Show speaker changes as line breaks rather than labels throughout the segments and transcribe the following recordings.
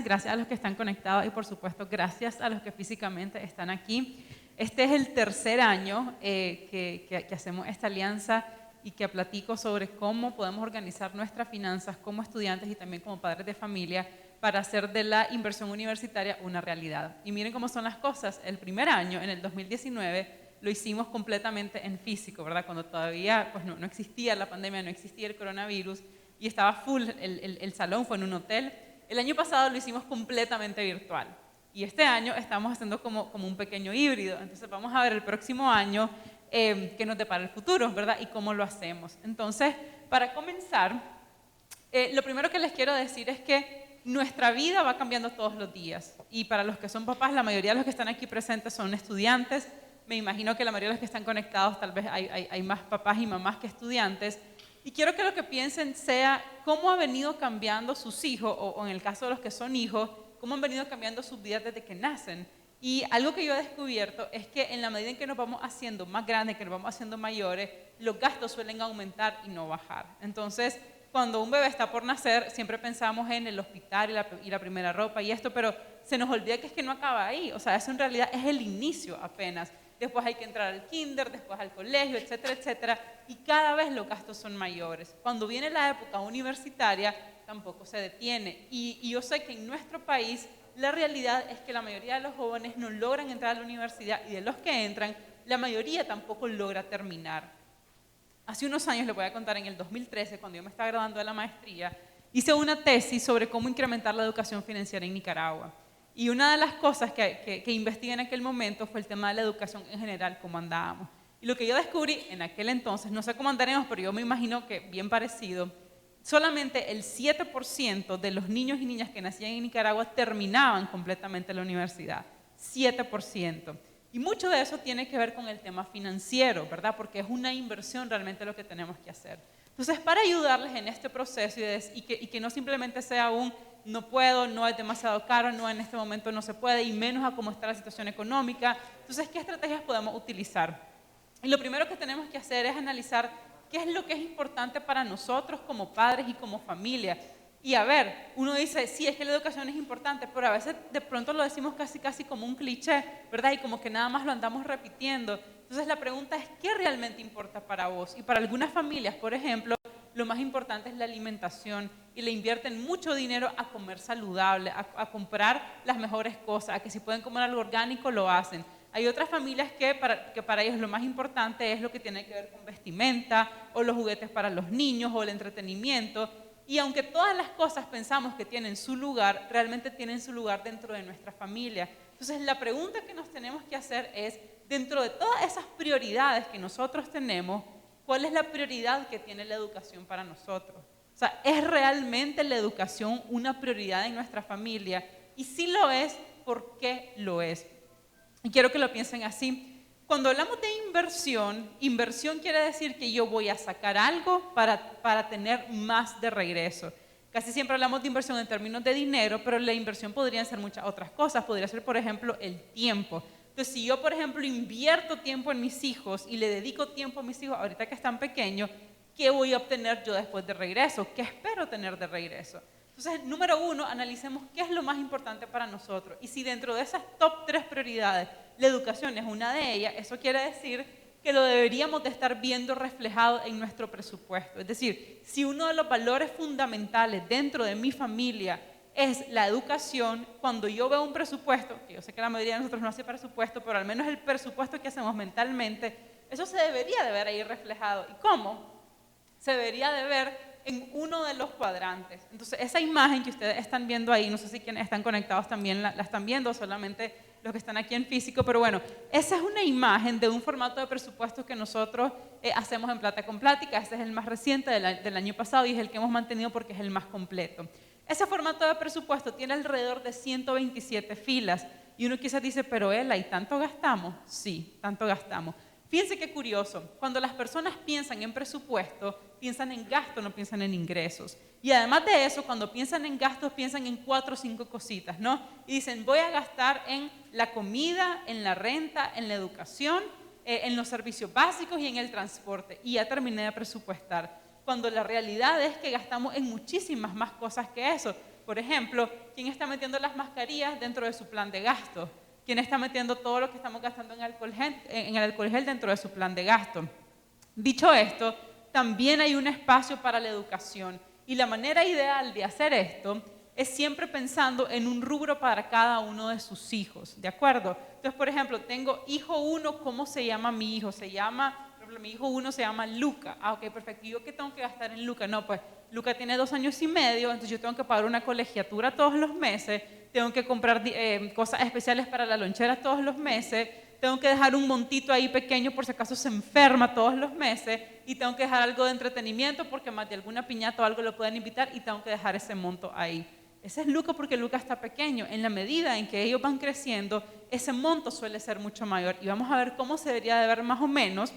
gracias a los que están conectados y por supuesto gracias a los que físicamente están aquí. Este es el tercer año que hacemos esta alianza y que platico sobre cómo podemos organizar nuestras finanzas como estudiantes y también como padres de familia para hacer de la inversión universitaria una realidad. Y miren cómo son las cosas. El primer año, en el 2019, lo hicimos completamente en físico, ¿verdad? Cuando todavía pues no existía la pandemia, no existía el coronavirus y estaba full, el salón fue en un hotel. El año pasado lo hicimos completamente virtual y este año estamos haciendo como un pequeño híbrido. Entonces vamos a ver el próximo año qué nos depara el futuro, ¿verdad? Y cómo lo hacemos. Entonces, para comenzar, lo primero que les quiero decir es que nuestra vida va cambiando todos los días y para los que son papás, la mayoría de los que están aquí presentes son estudiantes. Me imagino que la mayoría de los que están conectados tal vez hay más papás y mamás que estudiantes. Y quiero que lo que piensen sea cómo ha venido cambiando sus hijos, o en el caso de los que son hijos, cómo han venido cambiando sus vidas desde que nacen. Y algo que yo he descubierto es que en la medida en que nos vamos haciendo más grandes, que nos vamos haciendo mayores, los gastos suelen aumentar y no bajar. Entonces, cuando un bebé está por nacer, siempre pensamos en el hospital y la primera ropa y esto, pero se nos olvida que es que no acaba ahí. O sea, eso en realidad es el inicio apenas. Después hay que entrar al kinder, después al colegio, etcétera, etcétera, y cada vez los gastos son mayores. Cuando viene la época universitaria, tampoco se detiene. Y yo sé que en nuestro país la realidad es que la mayoría de los jóvenes no logran entrar a la universidad y de los que entran, la mayoría tampoco logra terminar. Hace unos años, les voy a contar, en el 2013, cuando yo me estaba graduando de la maestría, hice una tesis sobre cómo incrementar la educación financiera en Nicaragua. Y una de las cosas que investigué en aquel momento fue el tema de la educación en general, cómo andábamos. Y lo que yo descubrí en aquel entonces, no sé cómo andaremos, pero yo me imagino que bien parecido, solamente el 7% de los niños y niñas que nacían en Nicaragua terminaban completamente la universidad. 7%. Y mucho de eso tiene que ver con el tema financiero, ¿verdad? Porque es una inversión realmente lo que tenemos que hacer. Entonces, para ayudarles en este proceso y que no simplemente sea un no puedo, no es demasiado caro, no en este momento no se puede, y menos a cómo está la situación económica. Entonces, ¿qué estrategias podemos utilizar? Y lo primero que tenemos que hacer es analizar qué es lo que es importante para nosotros como padres y como familia. Y a ver, uno dice, sí, es que la educación es importante, pero a veces de pronto lo decimos casi como un cliché, ¿verdad? Y como que nada más lo andamos repitiendo. Entonces, la pregunta es, ¿qué realmente importa para vos? Y para algunas familias, por ejemplo, lo más importante es la alimentación y le invierten mucho dinero a comer saludable, a comprar las mejores cosas, a que si pueden comer algo orgánico lo hacen. Hay otras familias que para ellos lo más importante es lo que tiene que ver con vestimenta o los juguetes para los niños o el entretenimiento. Y aunque todas las cosas pensamos que tienen su lugar, realmente tienen su lugar dentro de nuestra familia. Entonces la pregunta que nos tenemos que hacer es, dentro de todas esas prioridades que nosotros tenemos, ¿cuál es la prioridad que tiene la educación para nosotros? O sea, ¿es realmente la educación una prioridad en nuestra familia? Y si lo es, ¿por qué lo es? Y quiero que lo piensen así. Cuando hablamos de inversión quiere decir que yo voy a sacar algo para tener más de regreso. Casi siempre hablamos de inversión en términos de dinero, pero la inversión podría ser muchas otras cosas. Podría ser, por ejemplo, el tiempo. Entonces, si yo, por ejemplo, invierto tiempo en mis hijos y le dedico tiempo a mis hijos ahorita que están pequeños, ¿qué voy a obtener yo después de regreso? ¿Qué espero tener de regreso? Entonces, número uno, analicemos qué es lo más importante para nosotros. Y si dentro de esas top 3 prioridades, la educación es una de ellas, eso quiere decir que lo deberíamos de estar viendo reflejado en nuestro presupuesto. Es decir, si uno de los valores fundamentales dentro de mi familia es la educación, cuando yo veo un presupuesto, que yo sé que la mayoría de nosotros no hace presupuesto, pero al menos el presupuesto que hacemos mentalmente, eso se debería de ver ahí reflejado. ¿Y cómo? Se debería de ver en uno de los cuadrantes. Entonces, esa imagen que ustedes están viendo ahí, no sé si quienes están conectados también la están viendo, solamente los que están aquí en físico, pero bueno, esa es una imagen de un formato de presupuesto que nosotros hacemos en Plata con Plática. Este es el más reciente del año pasado y es el que hemos mantenido porque es el más completo. Ese formato de presupuesto tiene alrededor de 127 filas y uno quizás dice, pero Ela, ¿y tanto gastamos? Sí, tanto gastamos. Fíjense qué curioso, cuando las personas piensan en presupuesto, piensan en gasto, no piensan en ingresos. Y además de eso, cuando piensan en gastos, piensan en 4 o 5 cositas, ¿no? Y dicen, voy a gastar en la comida, en la renta, en la educación, en los servicios básicos y en el transporte. Y ya terminé de presupuestar. Cuando la realidad es que gastamos en muchísimas más cosas que eso. Por ejemplo, ¿quién está metiendo las mascarillas dentro de su plan de gasto? ¿Quién está metiendo todo lo que estamos gastando en el alcohol gel dentro de su plan de gasto? Dicho esto, también hay un espacio para la educación y la manera ideal de hacer esto es siempre pensando en un rubro para cada uno de sus hijos, ¿de acuerdo? Entonces, por ejemplo, tengo hijo 1, ¿cómo se llama mi hijo? Por ejemplo, mi hijo 1 se llama Luca. Ah, ok, perfecto. ¿Y yo qué tengo que gastar en Luca? No, pues Luca tiene 2 años y medio, entonces yo tengo que pagar una colegiatura todos los meses, tengo que comprar cosas especiales para la lonchera todos los meses, tengo que dejar un montito ahí pequeño por si acaso se enferma todos los meses y tengo que dejar algo de entretenimiento porque más de alguna piñata o algo lo pueden invitar y tengo que dejar ese monto ahí. Ese es Luca porque Luca está pequeño. En la medida en que ellos van creciendo, ese monto suele ser mucho mayor y vamos a ver cómo se debería de ver más o menos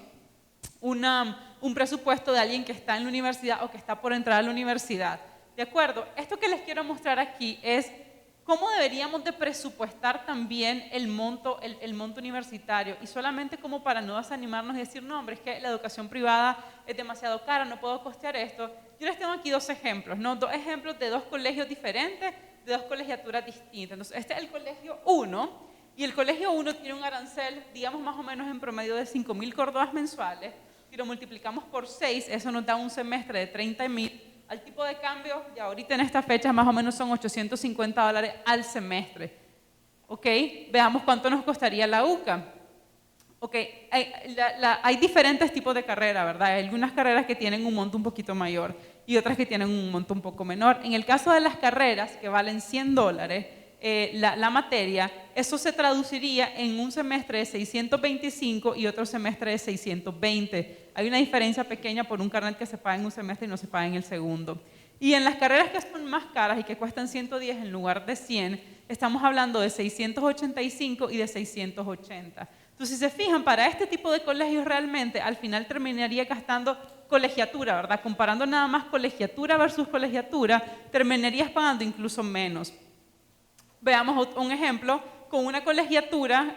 un presupuesto de alguien que está en la universidad o que está por entrar a la universidad. ¿De acuerdo? Esto que les quiero mostrar aquí es cómo deberíamos de presupuestar también el monto universitario y solamente como para no desanimarnos y decir, no, hombre, es que la educación privada es demasiado cara, no puedo costear esto. Yo les tengo aquí 2 ejemplos, ¿no? 2 ejemplos de 2 colegios diferentes, de 2 colegiaturas distintas. Entonces, este es el colegio 1 y el colegio 1 tiene un arancel, digamos más o menos en promedio de 5.000 córdobas mensuales. Si lo multiplicamos por 6, eso nos da un semestre de 30.000. Al tipo de cambio, ya ahorita en esta fecha más o menos son $850 al semestre. ¿Ok? Veamos cuánto nos costaría la UCA. Ok, hay diferentes tipos de carreras, ¿verdad? Hay algunas carreras que tienen un monto un poquito mayor y otras que tienen un monto un poco menor. En el caso de las carreras que valen $100, la materia, eso se traduciría en un semestre de 625 y otro semestre de 620. Hay una diferencia pequeña por un carnet que se paga en un semestre y no se paga en el segundo. Y en las carreras que son más caras y que cuestan 110 en lugar de 100, estamos hablando de 685 y de 680. Entonces, si se fijan, para este tipo de colegios realmente al final terminaría gastando colegiatura, ¿verdad? Comparando nada más colegiatura versus colegiatura, terminarías pagando incluso menos. Veamos un ejemplo con una colegiatura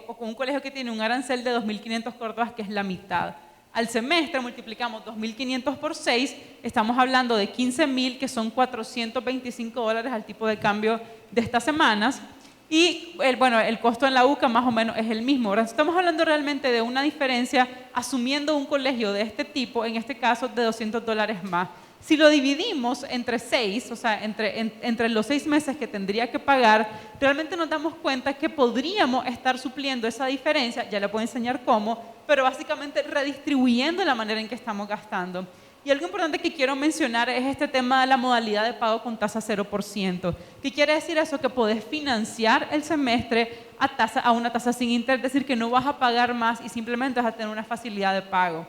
o con un colegio que tiene un arancel de 2.500 córdobas, que es la mitad. Al semestre multiplicamos 2.500 por 6, estamos hablando de 15.000, que son $425 al tipo de cambio de estas semanas. Y el costo en la UCA más o menos es el mismo. Ahora estamos hablando realmente de una diferencia asumiendo un colegio de este tipo, en este caso de $200 más. Si lo dividimos entre 6, o sea, entre los 6 meses que tendría que pagar, realmente nos damos cuenta que podríamos estar supliendo esa diferencia, ya le puedo enseñar cómo, pero básicamente redistribuyendo la manera en que estamos gastando. Y algo importante que quiero mencionar es este tema de la modalidad de pago con tasa 0%. ¿Qué quiere decir eso? Que podés financiar el semestre a una tasa sin interés, es decir, que no vas a pagar más y simplemente vas a tener una facilidad de pago.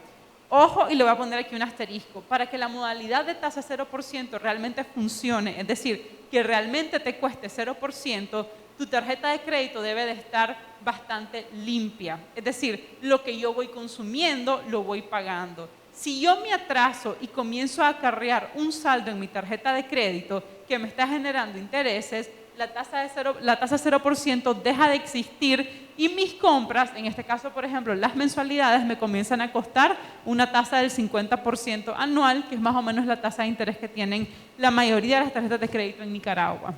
Ojo, y le voy a poner aquí un asterisco, para que la modalidad de tasa 0% realmente funcione, es decir, que realmente te cueste 0%, tu tarjeta de crédito debe de estar bastante limpia. Es decir, lo que yo voy consumiendo, lo voy pagando. Si yo me atraso y comienzo a acarrear un saldo en mi tarjeta de crédito que me está generando intereses, la tasa 0% deja de existir y mis compras, en este caso por ejemplo las mensualidades, me comienzan a costar una tasa del 50% anual, que es más o menos la tasa de interés que tienen la mayoría de las tarjetas de crédito en Nicaragua.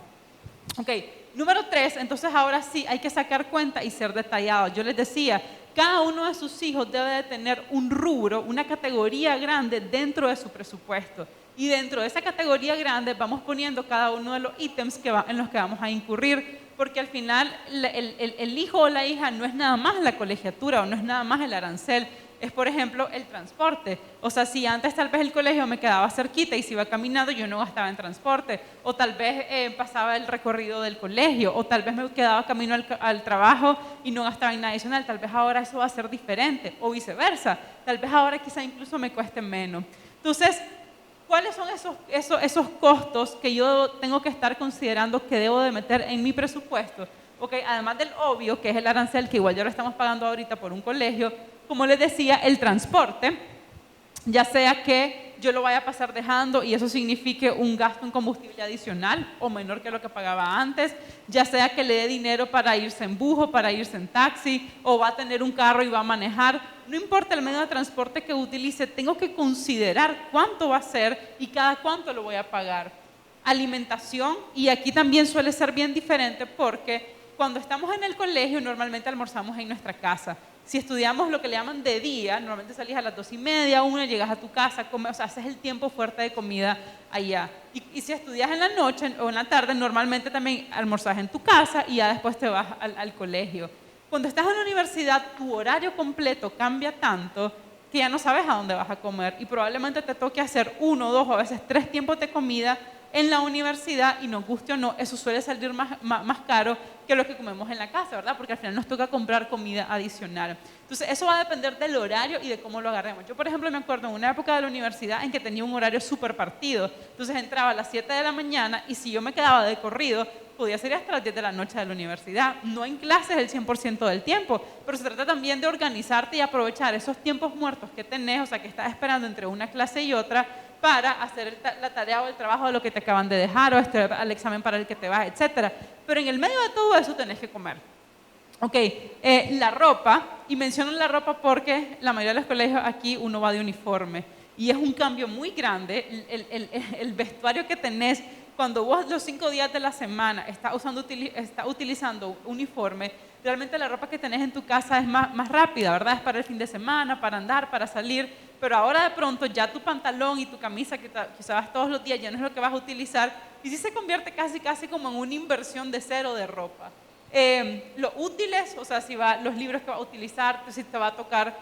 Ok, número 3, entonces ahora sí hay que sacar cuenta y ser detallado. Yo les decía, cada uno de sus hijos debe de tener un rubro, una categoría grande dentro de su presupuesto. Y dentro de esa categoría grande vamos poniendo cada uno de los ítems en los que vamos a incurrir, porque al final el hijo o la hija no es nada más la colegiatura o no es nada más el arancel, es por ejemplo el transporte. O sea, si antes tal vez el colegio me quedaba cerquita y si iba caminando yo no gastaba en transporte, o tal vez pasaba el recorrido del colegio, o tal vez me quedaba camino al trabajo y no gastaba en nada adicional, tal vez ahora eso va a ser diferente, o viceversa, tal vez ahora quizá incluso me cueste menos. Entonces, ¿cuáles son esos costos que yo tengo que estar considerando que debo de meter en mi presupuesto? Okay, además del obvio, que es el arancel, que igual ya lo estamos pagando ahorita por un colegio, como les decía, el transporte, ya sea que yo lo vaya a pasar dejando y eso signifique un gasto en combustible adicional o menor que lo que pagaba antes, ya sea que le dé dinero para irse en bus o para irse en taxi, o va a tener un carro y va a manejar, no importa el medio de transporte que utilice, tengo que considerar cuánto va a ser y cada cuánto lo voy a pagar. Alimentación, y aquí también suele ser bien diferente porque cuando estamos en el colegio normalmente almorzamos en nuestra casa. Si estudiamos lo que le llaman de día, normalmente salís a las 2:30, 1, llegas a tu casa, comes, o sea, haces el tiempo fuerte de comida allá. Y si estudias en la noche o en la tarde, normalmente también almorzás en tu casa y ya después te vas al colegio. Cuando estás en la universidad, tu horario completo cambia tanto que ya no sabes a dónde vas a comer y probablemente te toque hacer 1, 2 o a veces 3 tiempos de comida en la universidad, y nos guste o no, eso suele salir más caro que lo que comemos en la casa, ¿verdad? Porque al final nos toca comprar comida adicional. Entonces, eso va a depender del horario y de cómo lo agarremos. Yo, por ejemplo, me acuerdo en una época de la universidad en que tenía un horario súper partido. Entonces, entraba a las 7 de la mañana y si yo me quedaba de corrido, podía ser hasta las 10 de la noche de la universidad. No en clases el 100% del tiempo, pero se trata también de organizarte y aprovechar esos tiempos muertos que tenés, o sea, que estás esperando entre una clase y otra, para hacer la tarea o el trabajo de lo que te acaban de dejar o al examen para el que te vas, etc. Pero en el medio de todo eso tenés que comer. Ok, la ropa, y menciono la ropa porque la mayoría de los colegios aquí uno va de uniforme y es un cambio muy grande el vestuario que tenés cuando vos los 5 días de la semana estás utilizando uniforme. Realmente la ropa que tenés en tu casa es más rápida, ¿verdad? Es para el fin de semana, para andar, para salir, pero ahora de pronto ya tu pantalón y tu camisa que usabas todos los días ya no es lo que vas a utilizar y sí se convierte casi como en una inversión de cero de ropa. Los útiles, o sea, los libros que vas a utilizar, si te va a tocar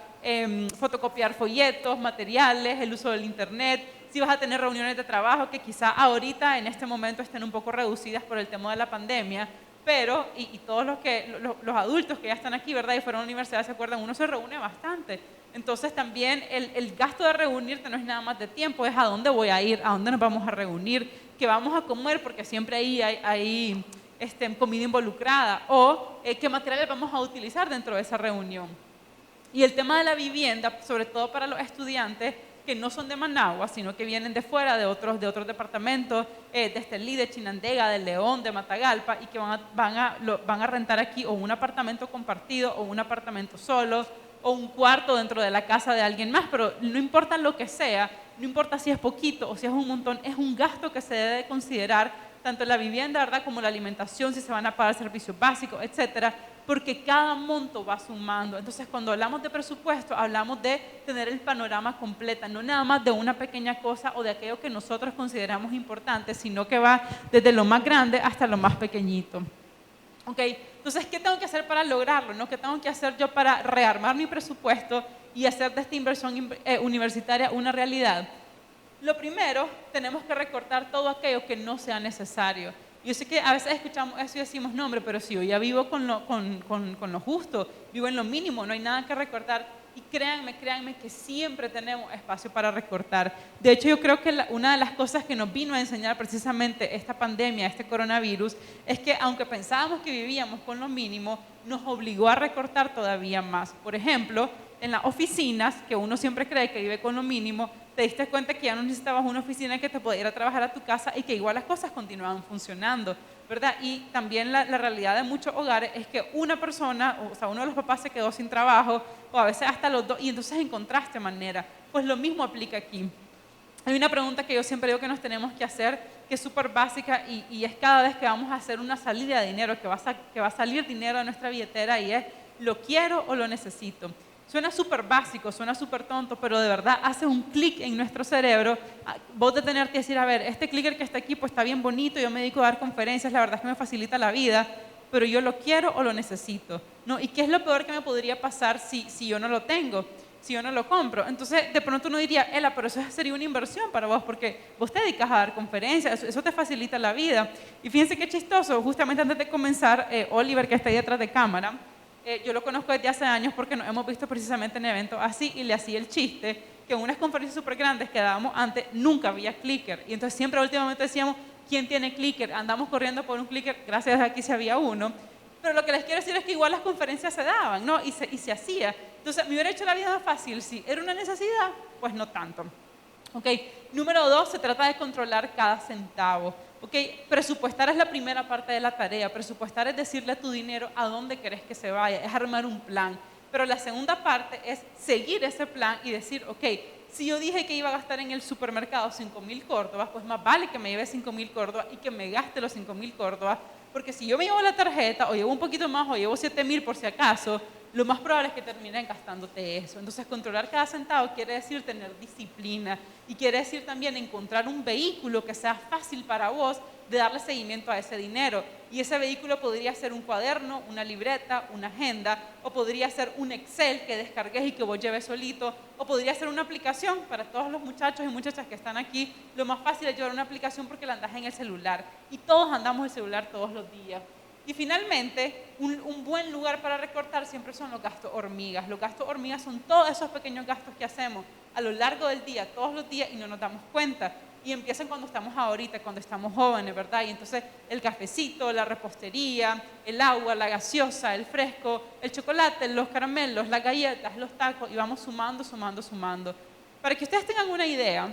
fotocopiar folletos, materiales, el uso del internet, si vas a tener reuniones de trabajo que quizá ahorita en este momento estén un poco reducidas por el tema de la pandemia, pero, y todos los adultos que ya están aquí, ¿verdad? Y fueron a la universidad, se acuerdan, uno se reúne bastante. Entonces también el gasto de reunirte no es nada más de tiempo, es a dónde voy a ir, a dónde nos vamos a reunir, qué vamos a comer, porque siempre ahí hay comida involucrada, o qué materiales vamos a utilizar dentro de esa reunión. Y el tema de la vivienda, sobre todo para los estudiantes que no son de Managua, sino que vienen de fuera, de otros departamentos, de Estelí, de Chinandega, de León, de Matagalpa, y que van a rentar aquí o un apartamento compartido o un apartamento solo o un cuarto dentro de la casa de alguien más, pero no importa lo que sea, no importa si es poquito o si es un montón, es un gasto que se debe considerar, tanto la vivienda, ¿verdad?, como la alimentación, si se van a pagar servicios básicos, etcétera, porque cada monto va sumando. Entonces, cuando hablamos de presupuesto, hablamos de tener el panorama completo, no nada más de una pequeña cosa o de aquello que nosotros consideramos importante, sino que va desde lo más grande hasta lo más pequeñito. Ok, entonces, ¿qué tengo que hacer para lograrlo, no? ¿Qué tengo que hacer yo para rearmar mi presupuesto y hacer de esta inversión universitaria una realidad? Lo primero, tenemos que recortar todo aquello que no sea necesario. Yo sé que a veces escuchamos eso y decimos, no, hombre, pero si yo ya vivo con lo justo, vivo en lo mínimo, no hay nada que recortar. Y créanme que siempre tenemos espacio para recortar. De hecho, yo creo que una de las cosas que nos vino a enseñar precisamente esta pandemia, este coronavirus, es que aunque pensábamos que vivíamos con lo mínimo, nos obligó a recortar todavía más. Por ejemplo, en las oficinas, que uno siempre cree que vive con lo mínimo, te diste cuenta que ya no necesitabas una oficina que te pudiera ir a trabajar a tu casa y que igual las cosas continuaban funcionando, ¿verdad? Y también la realidad de muchos hogares es que una persona, o sea, uno de los papás se quedó sin trabajo, o a veces hasta los dos, y entonces encontraste manera. Pues lo mismo aplica aquí. Hay una pregunta que yo siempre digo que nos tenemos que hacer, que es súper básica, y es cada vez que vamos a hacer una salida de dinero, que va a salir dinero de nuestra billetera, y es, ¿lo quiero o lo necesito? Suena súper básico, suena súper tonto, pero de verdad hace un clic en nuestro cerebro. Vos de tener que decir, a ver, este clicker que está aquí pues está bien bonito, yo me dedico a dar conferencias, la verdad es que me facilita la vida, pero yo lo quiero o lo necesito, ¿no? ¿Y qué es lo peor que me podría pasar si yo no lo tengo, si yo no lo compro? Entonces de pronto uno diría, Ela, pero eso sería una inversión para vos, porque vos te dedicas a dar conferencias, eso te facilita la vida. Y fíjense qué chistoso, justamente antes de comenzar, Oliver, que está ahí detrás de cámara, yo lo conozco desde hace años porque nos hemos visto precisamente en eventos así, y le hacía el chiste que en unas conferencias súper grandes que dábamos antes nunca había clicker, y entonces siempre últimamente decíamos, ¿quién tiene clicker? Andamos corriendo por un clicker, gracias a aquí se había uno. Pero lo que les quiero decir es que igual las conferencias se daban, ¿no? Y se hacía. Entonces, ¿me hubiera hecho la vida más fácil? Si era una necesidad, pues no tanto. Ok, número 2, se trata de controlar cada centavo. Ok, presupuestar es la primera parte de la tarea. Presupuestar es decirle a tu dinero a dónde querés que se vaya, es armar un plan. Pero la segunda parte es seguir ese plan y decir, ok, si yo dije que iba a gastar en el supermercado 5.000 córdobas, pues más vale que me lleve 5.000 córdobas y que me gaste los 5.000 córdobas, porque si yo me llevo la tarjeta o llevo un poquito más o llevo 7.000 por si acaso, lo más probable es que terminen gastándote eso. Entonces, controlar cada centavo quiere decir tener disciplina y quiere decir también encontrar un vehículo que sea fácil para vos de darle seguimiento a ese dinero. Y ese vehículo podría ser un cuaderno, una libreta, una agenda, o podría ser un Excel que descargues y que vos lleves solito, o podría ser una aplicación. Para todos los muchachos y muchachas que están aquí, lo más fácil es llevar una aplicación porque la andas en el celular. Y todos andamos el celular todos los días. Y finalmente, un buen lugar para recortar siempre son los gastos hormigas. Los gastos hormigas son todos esos pequeños gastos que hacemos a lo largo del día, todos los días, y no nos damos cuenta. Y empiezan cuando estamos ahorita, cuando estamos jóvenes, ¿verdad? Y entonces el cafecito, la repostería, el agua, la gaseosa, el fresco, el chocolate, los caramelos, las galletas, los tacos, y vamos sumando, sumando, sumando. Para que ustedes tengan una idea,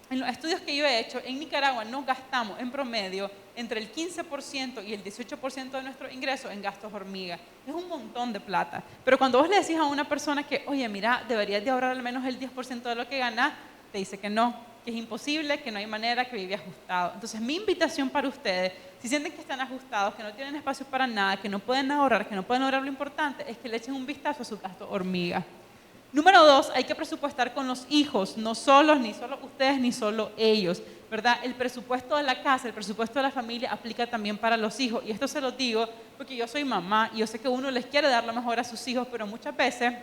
en los estudios que yo he hecho, en Nicaragua nos gastamos en promedio entre el 15% y el 18% de nuestros ingresos en gastos hormiga. Es un montón de plata. Pero cuando vos le decís a una persona que, oye, mira, deberías de ahorrar al menos el 10% de lo que ganás, te dice que no, que es imposible, que no hay manera, que vive ajustado. Entonces, mi invitación para ustedes, si sienten que están ajustados, que no tienen espacio para nada, que no pueden ahorrar, que no pueden lograr lo importante, es que le echen un vistazo a sus gastos hormiga. Número 2, hay que presupuestar con los hijos, no solos, ni solo ustedes, ni solo ellos, ¿verdad? El presupuesto de la casa, el presupuesto de la familia aplica también para los hijos. Y esto se lo digo porque yo soy mamá y yo sé que uno les quiere dar lo mejor a sus hijos, pero muchas veces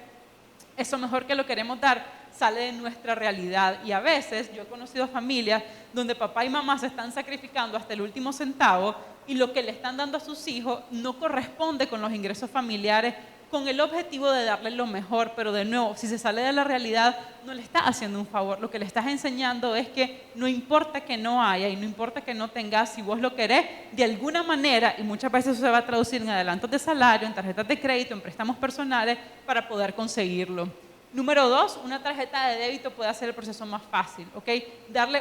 eso mejor que lo queremos dar sale de nuestra realidad. Y a veces yo he conocido familias donde papá y mamá se están sacrificando hasta el último centavo y lo que le están dando a sus hijos no corresponde con los ingresos familiares, con el objetivo de darle lo mejor, pero de nuevo, si se sale de la realidad, no le estás haciendo un favor. Lo que le estás enseñando es que no importa que no haya y no importa que no tengas, si vos lo querés, de alguna manera, y muchas veces eso se va a traducir en adelantos de salario, en tarjetas de crédito, en préstamos personales, para poder conseguirlo. Número 2, una tarjeta de débito puede hacer el proceso más fácil, ¿ok?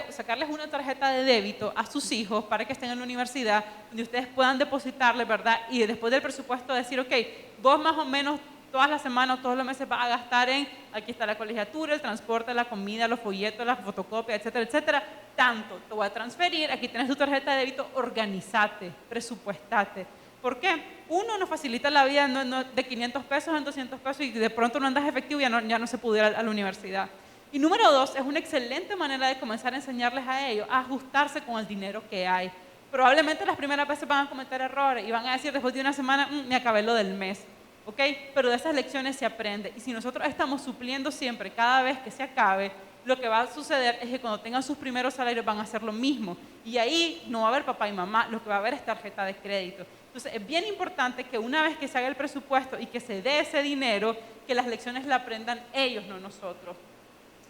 Sacarles una tarjeta de débito a sus hijos para que estén en la universidad, donde ustedes puedan depositarle, ¿verdad? Y después del presupuesto decir, ok, vos más o menos todas las semanas o todos los meses vas a gastar en, aquí está la colegiatura, el transporte, la comida, los folletos, las fotocopias, etcétera, etcétera, tanto, te voy a transferir, aquí tienes tu tarjeta de débito, organizate, presupuestate. ¿Por qué? Uno, nos facilita la vida de 500 pesos en 200 pesos y de pronto no andas efectivo y ya no se puede ir a la universidad. Y número 2, es una excelente manera de comenzar a enseñarles a ellos a ajustarse con el dinero que hay. Probablemente las primeras veces van a cometer errores y van a decir después de una semana, me acabé lo del mes. ¿Ok? Pero de esas lecciones se aprende. Y si nosotros estamos supliendo siempre, cada vez que se acabe, lo que va a suceder es que cuando tengan sus primeros salarios van a hacer lo mismo. Y ahí no va a haber papá y mamá, lo que va a haber es tarjeta de crédito. Entonces es bien importante que una vez que se haga el presupuesto y que se dé ese dinero, que las lecciones la aprendan ellos, no nosotros.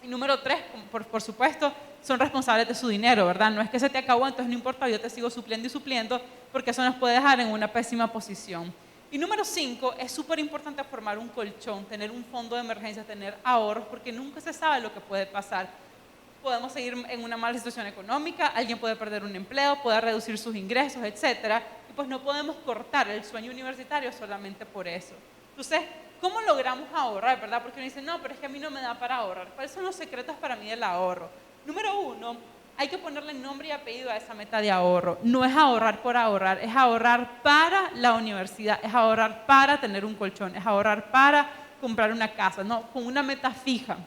Y número 3, por supuesto, son responsables de su dinero, ¿verdad? No es que se te acabó, entonces no importa, yo te sigo supliendo y supliendo, porque eso nos puede dejar en una pésima posición. Y número 5, es súper importante formar un colchón, tener un fondo de emergencia, tener ahorros, porque nunca se sabe lo que puede pasar. Podemos seguir en una mala situación económica, alguien puede perder un empleo, puede reducir sus ingresos, etcétera, y pues no podemos cortar el sueño universitario solamente por eso. Entonces, ¿cómo logramos ahorrar, verdad? Porque uno dice, no, pero es que a mí no me da para ahorrar. ¿Cuáles son los secretos para mí del ahorro? Número 1, hay que ponerle nombre y apellido a esa meta de ahorro. No es ahorrar por ahorrar, es ahorrar para la universidad, es ahorrar para tener un colchón, es ahorrar para comprar una casa, no, con una meta fija.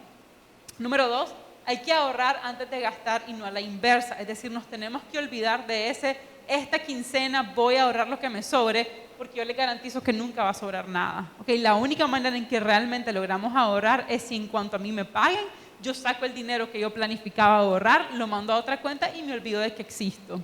Número 2, hay que ahorrar antes de gastar y no a la inversa. Es decir, nos tenemos que olvidar de esta quincena voy a ahorrar lo que me sobre, porque yo le garantizo que nunca va a sobrar nada. ¿Okay? La única manera en que realmente logramos ahorrar es si en cuanto a mí me paguen, yo saco el dinero que yo planificaba ahorrar, lo mando a otra cuenta y me olvido de que existo.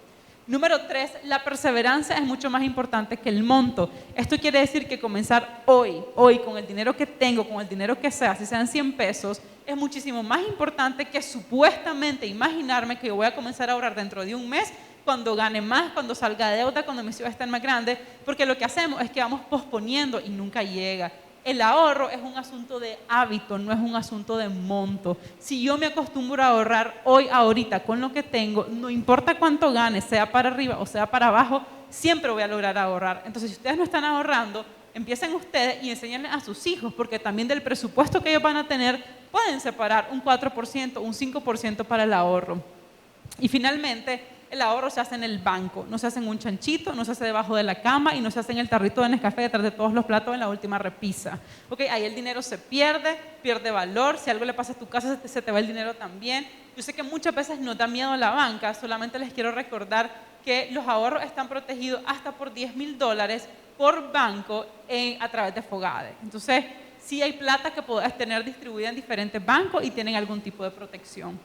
Número 3, la perseverancia es mucho más importante que el monto. Esto quiere decir que comenzar hoy, con el dinero que tengo, con el dinero que sea, si sean 100 pesos, es muchísimo más importante que supuestamente imaginarme que yo voy a comenzar a ahorrar dentro de un mes, cuando gane más, cuando salga de deuda, cuando mis hijos estén más grandes, porque lo que hacemos es que vamos posponiendo y nunca llega. El ahorro es un asunto de hábito, no es un asunto de monto. Si yo me acostumbro a ahorrar hoy, ahorita, con lo que tengo, no importa cuánto gane, sea para arriba o sea para abajo, siempre voy a lograr ahorrar. Entonces, si ustedes no están ahorrando, empiecen ustedes y enséñenle a sus hijos, porque también del presupuesto que ellos van a tener, pueden separar un 4%, un 5% para el ahorro. Y finalmente, el ahorro se hace en el banco, no se hace en un chanchito, no se hace debajo de la cama y no se hace en el tarrito de Nescafé detrás de todos los platos en la última repisa. Ahí el dinero se pierde valor, si algo le pasa a tu casa se te va el dinero también. Yo sé que muchas veces nos da miedo la banca, solamente les quiero recordar que los ahorros están protegidos hasta por $10,000 por banco a través de Fogade. Entonces, sí hay plata que puedes tener distribuida en diferentes bancos y tienen algún tipo de protección.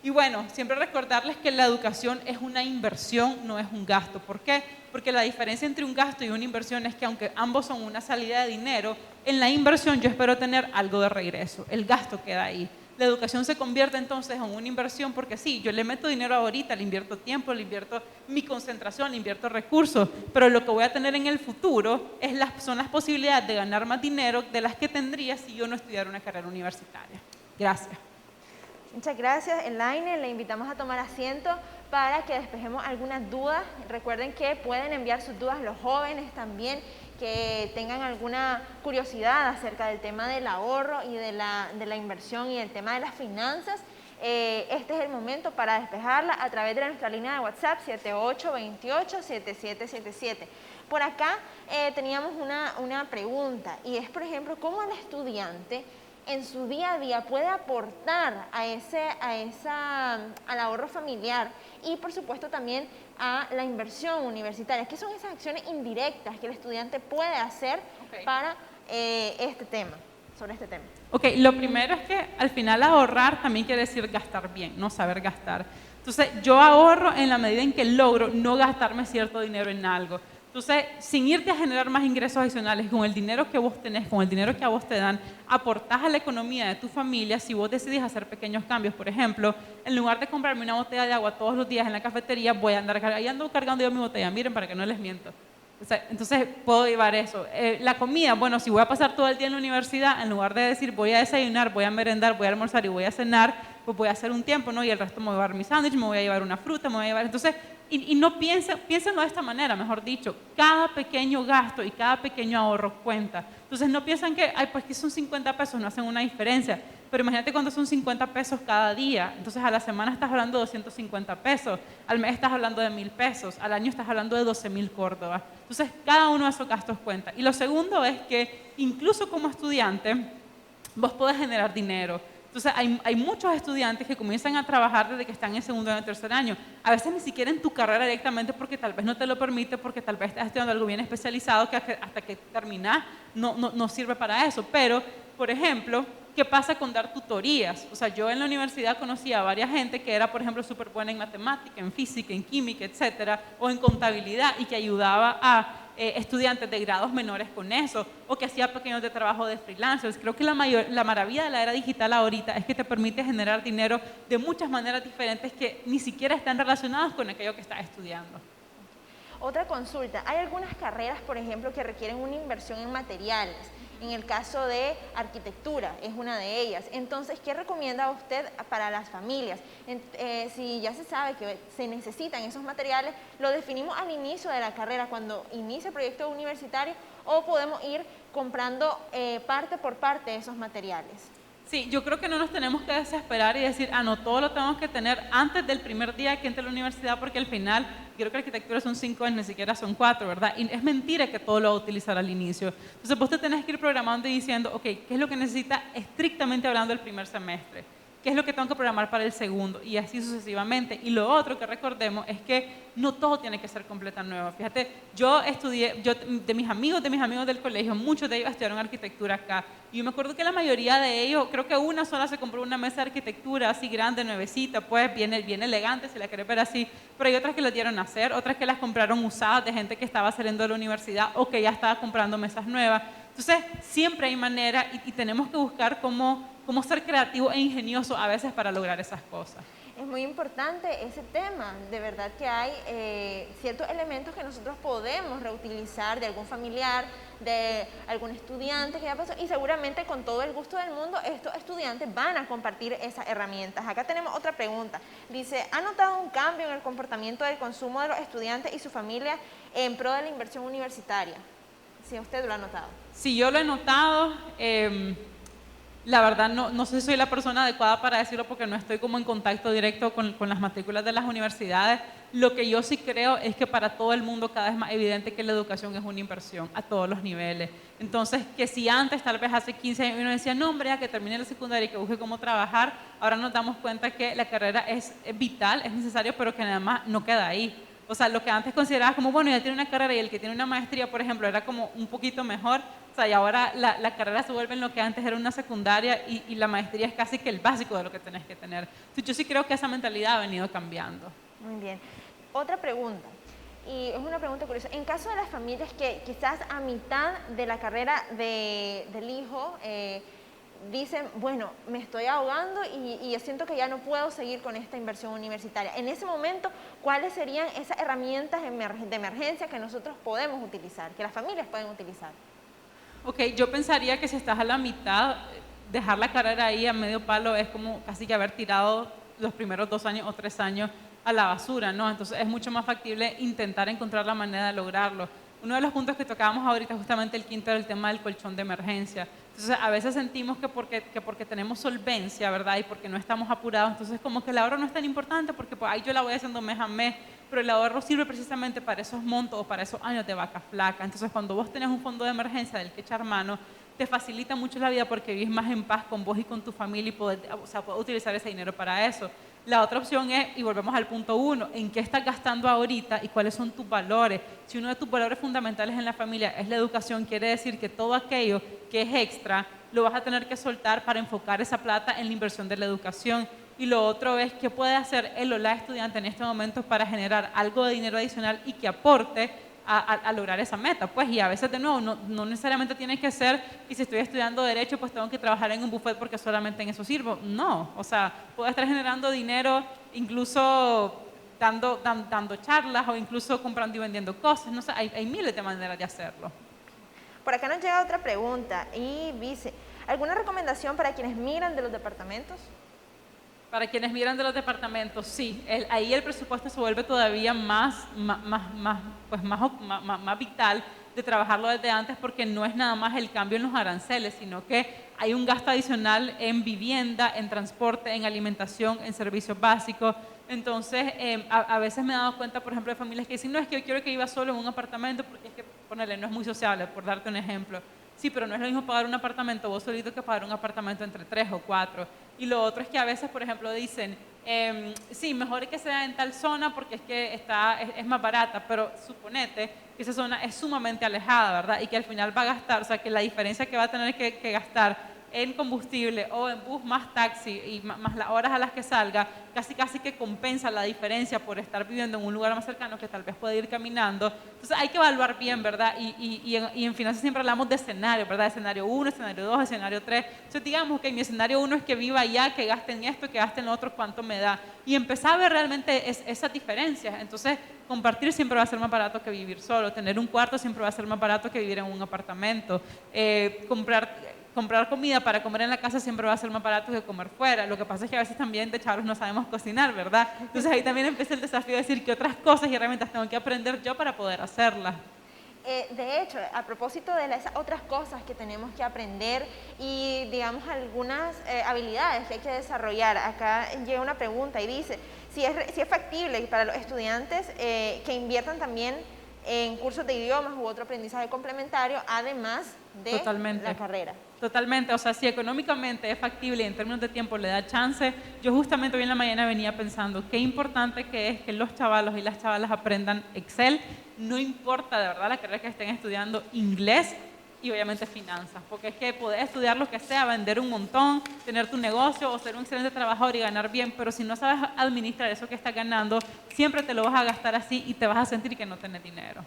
Y bueno, siempre recordarles que la educación es una inversión, no es un gasto. ¿Por qué? Porque la diferencia entre un gasto y una inversión es que aunque ambos son una salida de dinero, en la inversión yo espero tener algo de regreso. El gasto queda ahí. La educación se convierte entonces en una inversión porque sí, yo le meto dinero ahorita, le invierto tiempo, le invierto mi concentración, le invierto recursos, pero lo que voy a tener en el futuro son las posibilidades de ganar más dinero de las que tendría si yo no estudiara una carrera universitaria. Gracias.
Muchas gracias, Elaine. Le invitamos a tomar asiento para que despejemos algunas dudas. Recuerden que pueden enviar sus dudas los jóvenes también que tengan alguna curiosidad acerca del tema del ahorro y de la inversión y el tema de las finanzas. Este es el momento para despejarla a través de nuestra línea de WhatsApp 7828-7777. Por acá teníamos una pregunta y es, por ejemplo, ¿cómo el estudiante en su día a día puede aportar al ahorro familiar y por supuesto también a la inversión universitaria? ¿Qué son esas acciones indirectas que el estudiante puede hacer para sobre este tema?
Lo primero es que al final ahorrar también quiere decir gastar bien, no saber gastar. Entonces yo ahorro en la medida en que logro no gastarme cierto dinero en algo. Entonces, sin irte a generar más ingresos adicionales, con el dinero que vos tenés, con el dinero que a vos te dan, aportás a la economía de tu familia si vos decidís hacer pequeños cambios. Por ejemplo, en lugar de comprarme una botella de agua todos los días en la cafetería, voy a andar ahí ando cargando yo mi botella, miren para que no les miento. Entonces, puedo llevar eso. La comida, bueno, si voy a pasar todo el día en la universidad, en lugar de decir voy a desayunar, voy a merendar, voy a almorzar y voy a cenar, pues voy a hacer un tiempo, ¿no? Y el resto me voy a llevar mi sándwich, me voy a llevar una fruta, me voy a llevar... Entonces, y no piénsenlo de esta manera, mejor dicho, cada pequeño gasto y cada pequeño ahorro cuenta. Entonces no piensan que, ay, pues que son 50 pesos, no hacen una diferencia, pero imagínate cuando son 50 pesos cada día, entonces a la semana estás hablando de 250 pesos, al mes estás hablando de 1,000 pesos, al año estás hablando de 12,000 córdobas. Entonces cada uno de esos gastos cuenta. Y lo segundo es que incluso como estudiante, vos podés generar dinero. Entonces, hay muchos estudiantes que comienzan a trabajar desde que están en segundo año o tercer año. A veces ni siquiera en tu carrera directamente porque tal vez no te lo permite, porque tal vez estás estudiando algo bien especializado que hasta que terminás no sirve para eso. Pero, por ejemplo, ¿qué pasa con dar tutorías? O sea, yo en la universidad conocía a varias gente que era, por ejemplo, súper buena en matemática, en física, en química, etcétera, o en contabilidad y que ayudaba a estudiantes de grados menores con eso, o que hacía pequeños de trabajo de freelancers. Creo que la maravilla de la era digital ahorita es que te permite generar dinero de muchas maneras diferentes que ni siquiera están relacionadas con aquello que estás estudiando.
Otra consulta, hay algunas carreras, por ejemplo, que requieren una inversión en materiales. En el caso de arquitectura, es una de ellas. Entonces, ¿qué recomienda usted para las familias? Si ya se sabe que se necesitan esos materiales, ¿lo definimos al inicio de la carrera, cuando inicia el proyecto universitario, o podemos ir comprando parte por parte de esos materiales?
Sí, yo creo que no nos tenemos que desesperar y decir, no, todo lo tenemos que tener antes del primer día que entre a la universidad, porque al final, creo que arquitectura son 5 años, ni siquiera son 4, ¿verdad? Y es mentira que todo lo va a utilizar al inicio. Entonces, vos te tenés que ir programando y diciendo, ok, ¿qué es lo que necesita estrictamente hablando el primer semestre? ¿Qué es lo que tengo que programar para el segundo? Y así sucesivamente. Y lo otro que recordemos es que no todo tiene que ser completamente nuevo. Fíjate, yo estudié, de mis amigos del colegio, muchos de ellos estudiaron arquitectura acá. Y yo me acuerdo que la mayoría de ellos, creo que una sola se compró una mesa de arquitectura así grande, nuevecita, pues bien elegante, si la querés ver así. Pero hay otras que las dieron a hacer, otras que las compraron usadas de gente que estaba saliendo de la universidad o que ya estaba comprando mesas nuevas. Entonces, siempre hay manera y tenemos que buscar cómo ser creativo e ingenioso a veces para lograr esas cosas.
Es muy importante ese tema, de verdad que hay ciertos elementos que nosotros podemos reutilizar de algún familiar, de algún estudiante que ya pasó, y seguramente con todo el gusto del mundo estos estudiantes van a compartir esas herramientas. Acá tenemos otra pregunta, dice, ¿ha notado un cambio en el comportamiento del consumo de los estudiantes y su familia en pro de la inversión universitaria? Si usted lo ha notado.
Si yo lo he notado, la verdad no sé si soy la persona adecuada para decirlo porque no estoy como en contacto directo con las matrículas de las universidades. Lo que yo sí creo es que para todo el mundo cada vez más evidente que la educación es una inversión a todos los niveles. Entonces, que si antes, tal vez hace 15 años, uno decía, no hombre, ya que termine la secundaria y que busque cómo trabajar, ahora nos damos cuenta que la carrera es vital, es necesario, pero que nada más no queda ahí. O sea, lo que antes considerabas como, bueno, ya tiene una carrera y el que tiene una maestría, por ejemplo, era como un poquito mejor. O sea, y ahora la carrera se vuelve en lo que antes era una secundaria y la maestría es casi que el básico de lo que tenés que tener. Entonces, yo sí creo que esa mentalidad ha venido cambiando.
Muy bien. Otra pregunta, y es una pregunta curiosa. En caso de las familias que quizás a mitad de la carrera del hijo dicen, bueno, me estoy ahogando y yo siento que ya no puedo seguir con esta inversión universitaria. En ese momento, ¿cuáles serían esas herramientas de emergencia que nosotros podemos utilizar, que las familias pueden utilizar?
Ok, yo pensaría que si estás a la mitad, dejar la carrera ahí a medio palo es como casi que haber tirado los primeros 2 años o 3 años a la basura, ¿no? Entonces es mucho más factible intentar encontrar la manera de lograrlo. Uno de los puntos que tocábamos ahorita, justamente el quinto, era el tema del colchón de emergencia. Entonces a veces sentimos que porque tenemos solvencia, ¿verdad? Y porque no estamos apurados, entonces como que el ahorro no es tan importante porque pues ahí yo la voy haciendo mes a mes, pero el ahorro sirve precisamente para esos montos o para esos años de vaca flaca. Entonces cuando vos tenés un fondo de emergencia del que echar mano, te facilita mucho la vida porque vives más en paz con vos y con tu familia y podés utilizar ese dinero para eso. La otra opción es, y volvemos al punto 1, ¿en qué estás gastando ahorita y cuáles son tus valores? Si uno de tus valores fundamentales en la familia es la educación, quiere decir que todo aquello que es extra lo vas a tener que soltar para enfocar esa plata en la inversión de la educación. Y lo otro es, ¿qué puede hacer el o la estudiante en este momento para generar algo de dinero adicional y que aporte a lograr esa meta? Pues, y a veces de nuevo, no necesariamente tiene que ser, y si estoy estudiando Derecho, pues tengo que trabajar en un buffet porque solamente en eso sirvo. No, o sea, puedo estar generando dinero incluso dando charlas o incluso comprando y vendiendo cosas. No sé, hay miles de maneras de hacerlo.
Por acá nos llega otra pregunta y dice, ¿alguna recomendación para quienes migran de los departamentos?
Para quienes miran de los departamentos, sí, ahí el presupuesto se vuelve todavía más vital de trabajarlo desde antes porque no es nada más el cambio en los aranceles, sino que hay un gasto adicional en vivienda, en transporte, en alimentación, en servicios básicos. Entonces, a veces me he dado cuenta, por ejemplo, de familias que dicen, no, es que yo quiero que viva solo en un apartamento porque es que, ponele, no es muy sociable, por darte un ejemplo. Sí, pero no es lo mismo pagar un apartamento vos solito que pagar un apartamento entre 3 o 4. Y lo otro es que a veces, por ejemplo, dicen, sí, mejor que sea en tal zona porque es que es más barata, pero suponete que esa zona es sumamente alejada, ¿verdad? Y que al final va a gastar, o sea, que la diferencia que va a tener que gastar en combustible o en bus más taxi y más las horas a las que salga, casi que compensa la diferencia por estar viviendo en un lugar más cercano que tal vez puede ir caminando. Entonces hay que evaluar bien, ¿verdad? Y en finanzas siempre hablamos de escenario, ¿verdad? Escenario 1, escenario 2, escenario 3. Entonces digamos que mi escenario 1 es que viva allá, que gaste en esto, que gaste en lo otro, cuánto me da. Y empezar a ver realmente esas diferencias. Entonces compartir siempre va a ser más barato que vivir solo. Tener un cuarto siempre va a ser más barato que vivir en un apartamento. Comprar comida para comer en la casa siempre va a ser más barato que comer fuera. Lo que pasa es que a veces también de chavos no sabemos cocinar, ¿verdad? Entonces ahí también empieza el desafío de decir qué otras cosas y herramientas tengo que aprender yo para poder hacerlas.
De hecho, a propósito de esas otras cosas que tenemos que aprender y digamos algunas habilidades que hay que desarrollar, acá llega una pregunta y dice, si es factible para los estudiantes que inviertan también en cursos de idiomas u otro aprendizaje complementario, además de la carrera.
Totalmente, o sea, si económicamente es factible y en términos de tiempo le da chance, yo justamente hoy en la mañana venía pensando qué importante que es que los chavalos y las chavalas aprendan Excel, no importa de verdad la carrera que estén estudiando, inglés y obviamente finanzas, porque es que podés estudiar lo que sea, vender un montón, tener tu negocio o ser un excelente trabajador y ganar bien, pero si no sabes administrar eso que estás ganando, siempre te lo vas a gastar así y te vas a sentir que no tenés dinero.